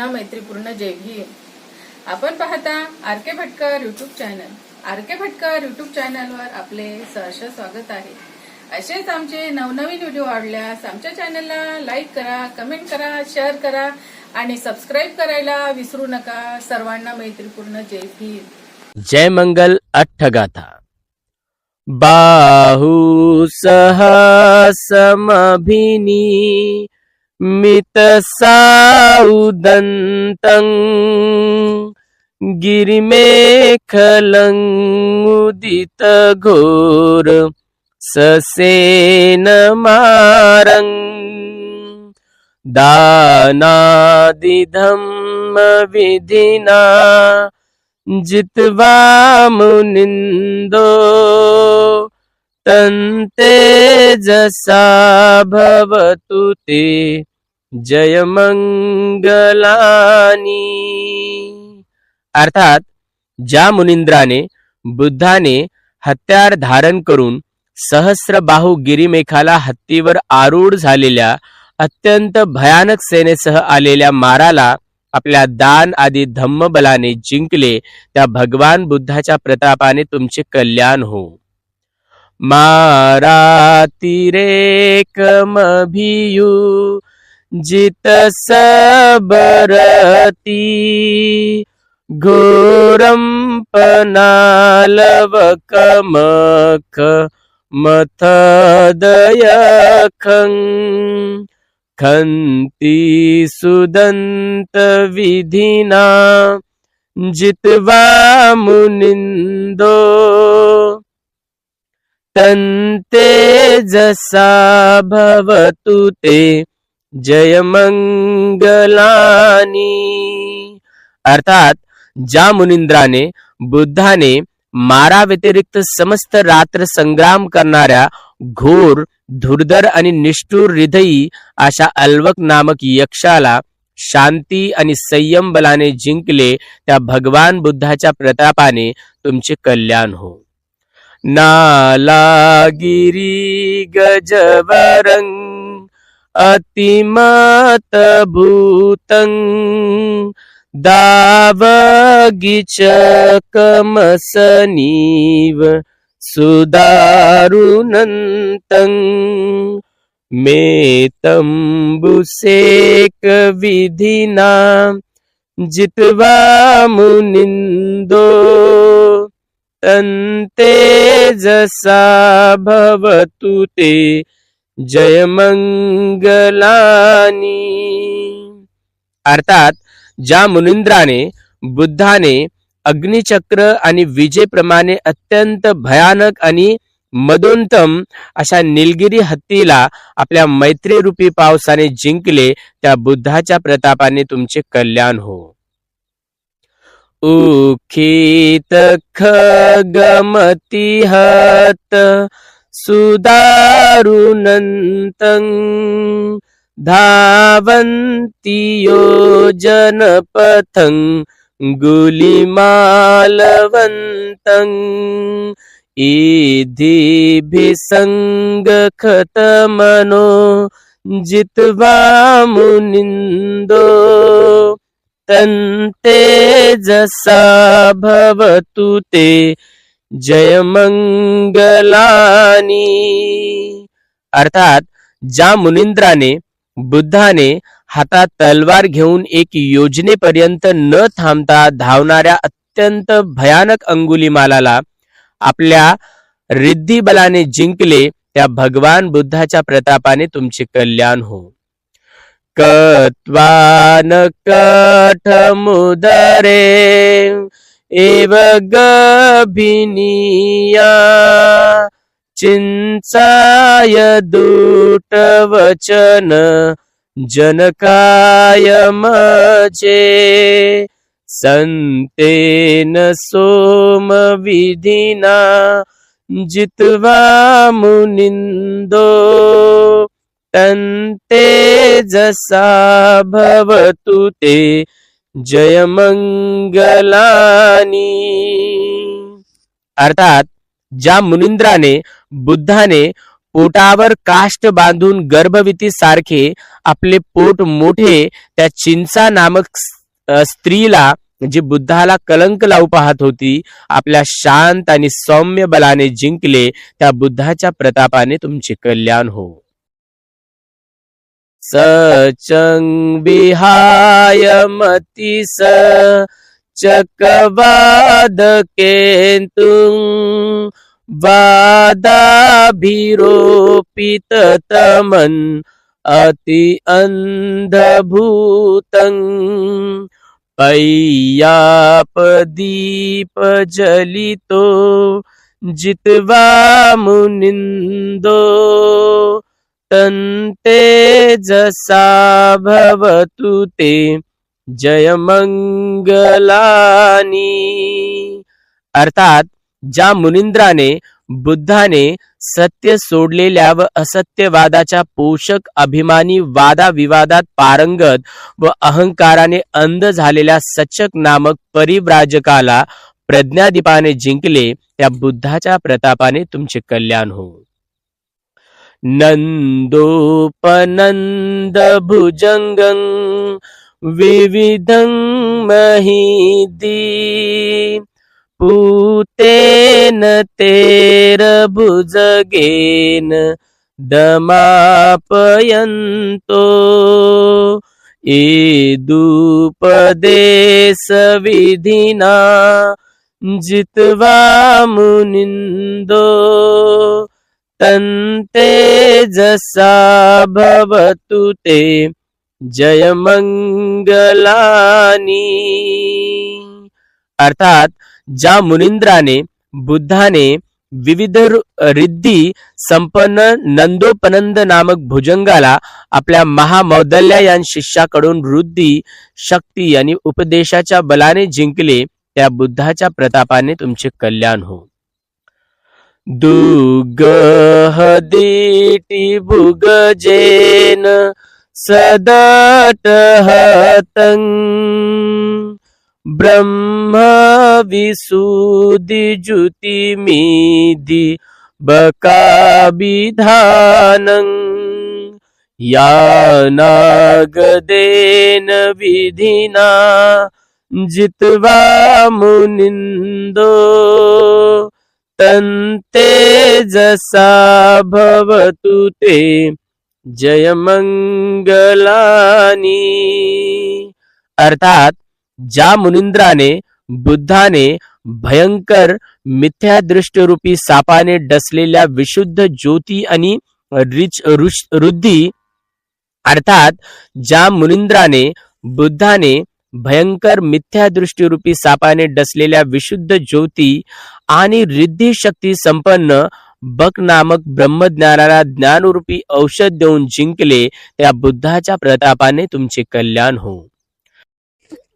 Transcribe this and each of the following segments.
सर्वांना मैत्रीपूर्ण जय भीम। आपण पाहता आर के भटकर यूट्यूब चॅनल। आर के भटकर यूट्यूब चॅनलवर आपले सहर्ष स्वागत आहे। असेच आमचे नवनवीन व्हिडिओ आवडल्यास आमच्या चॅनलला लाईक करा, कमेंट करा, शेअर करा आणि सबस्क्राइब करायला विसरू नका। सर्वांना मैत्रीपूर्ण जय भीम। जय मंगल अट्ठगाथा। बाहु सहसमभिनी मितसाउदन्तं गिरिमेखलं उदित घोर ससेनमारं दानादिधम्म विधिना जित्वा मुनिन्दो तन्तेजसा भवतु ते जयमंगलानी। अर्थात ज्या मुनिंद्राने बुद्धाने हत्यार धारण करून सहस्रबाहू गिरिमेखाला हत्तीवर आरूढ झालेल्या अत्यंत भयानक सेनेसह आलेल्या माराला आपल्या दान आदी धम्मबलाने जिंकले, त्या भगवान बुद्धाच्या प्रतापाने तुमचे कल्याण हो। मारातिरेकमभियु जित सबरती घोरं पनालवकमख मथदयखं खन्ति सुदन्त विधिना जित्वा मुनिन्दो तन्तेजसा भवतु ते जयमंगलानी। अर्थात ज्या मुनिंद्राने बुद्धाने मारा व्यतिरिक्त समस्त रात्र संग्राम करणाऱ्या घोर धुर्धर आणि निष्ठुर हृदयी अशा अल्वक नामक यक्षाला शांती आणि संयम बलाने जिंकले, त्या भगवान बुद्धाच्या प्रतापाने तुमचे कल्याण हो। नालागिरी गजवरं अतिमत भूतं दावगिचकमसनीव सुदारुनन्तं मेतंबुसेक विधिना जित्वा मुनिन्दो तन्तेजसा भवतु ते जयमंगलानी। अर्थात ज्या मुनिंद्राने बुद्धाने अग्निचक्र आणि विजेप्रमाणे अत्यंत भयानक आणि मदोन्तम अशा निलगिरी हत्तीला आपल्या मैत्रीरूपी पावसाने जिंकले, त्या बुद्धाच्या प्रतापाने तुमचे कल्याण हो। उखित खगमतिहत सुदारुनन्तं धावन्ति योजनपथं गुलिमालवन्तं इधिभिसङ्गखतमनो जित्वा मुनिन्दो तन्तेजसा भवतु ते जयमंगलानी। अर्थात ज्या मुनिंद्राने बुद्धाने हातात तलवार घेऊन एक योजनेपर्यंत न थांबता धावणाऱ्या अत्यंत भयानक अंगुलिमालाला आपल्या रिद्धी बलाने जिंकले, त्या भगवान बुद्धाच्या प्रतापाने तुमचे कल्याण हो। कत्वान कठमुदरे एव गभिनीया चिंचाय दूटवचन जनकाय मजे संतेन सोम विधिना जित्वा मुनिन्दो तन्तेजसा भवतु ते जयमंगलानी। अर्थात ज्या मुनिंद्राने बुद्धाने पोटावर काष्ट बांधून गर्भवती सारखे आपले पोट मोठे त्या चिंचा नामक स्त्रीला, जी बुद्धाला कलंक लावू पाहत होती, आपल्या शांत आणि सौम्य बलाने जिंकले. त्या बुद्धाच्या प्रतापाने तुमचे कल्याण हो. सचंग विहाय मतीस चकवाद केतुं वादाभिरोपित तमन अति अंधभूतं पय्यापदीप जलितो जित्वा मुनिन्दो तन्तेजसा भवतु ते जयमंगलानी. अर्थात ज्या मुनिंद्राने बुद्धाने सत्य सोडलेल्या व असत्यवादाच्या पोषक अभिमानी वादाविवादात पारंगत व अहंकाराने अंध झालेल्या सचक नामक परिव्राजकाला प्रज्ञादीपाने जिंकले, त्या बुद्धाच्या प्रतापाने तुमचे कल्याण हो. नंदोपनंद भुजंगं विविधं महीदी पूतेन तेर भुजगेन दमापयन्तो एदुपदेश विधिना जित्वा मुनिन्दो तन्तेजसा भवतु ते जयमंगलानी. अर्थात ज्या मुनिंद्राने बुद्धाने विविध रिद्धी संपन्न नंदोपनंद नामक भुजंगाला आपल्या महामौदल्यायन शिष्याकडून वृद्धी, शक्ती आणि उपदेशाच्या बलाने जिंकले, त्या बुद्धाच्या प्रतापाने तुमचे कल्याण हो. दुगहदीटी भुगजेन सदटहतं ब्रह्म विसुद्धि जुतिमिधि बकाभिधानं यानागदेन विधिना जित्वा मुनिन्दो तन्तेजसा भवतु ते जयमंगलानी. अर्थात ज्या मुनिंद्राने बुद्धाने भयंकर मिथ्यादृष्टरूपी सापाने डसलेल्या विशुद्ध ज्योती आणि रुद्धी, अर्थात ज्या मुनिंद्राने बुद्धाने भयंकर मिथ्यादृष्टीरूपी सापाने डसलेल्या विशुद्ध ज्योती आणि रिद्धी शक्ती संपन्न बक नामक ब्रह्मज्ञानाला ज्ञानरूपी औषध देऊन जिंकले, त्या बुद्धाच्या प्रतापाने तुमचे कल्याण हो.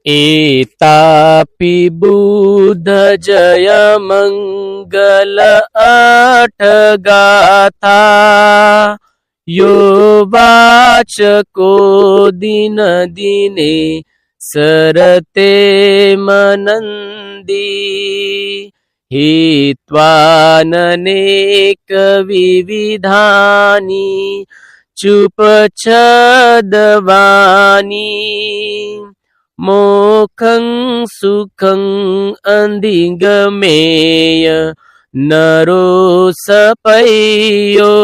एतापि बुद्ध जय मंगल आठ गाथा यो वाचको दिन दिने सरते मनंदी हित्वाननेक विविधानि चुपछदवानी मोखं सुखं अंधिगमेय नरो सपयो.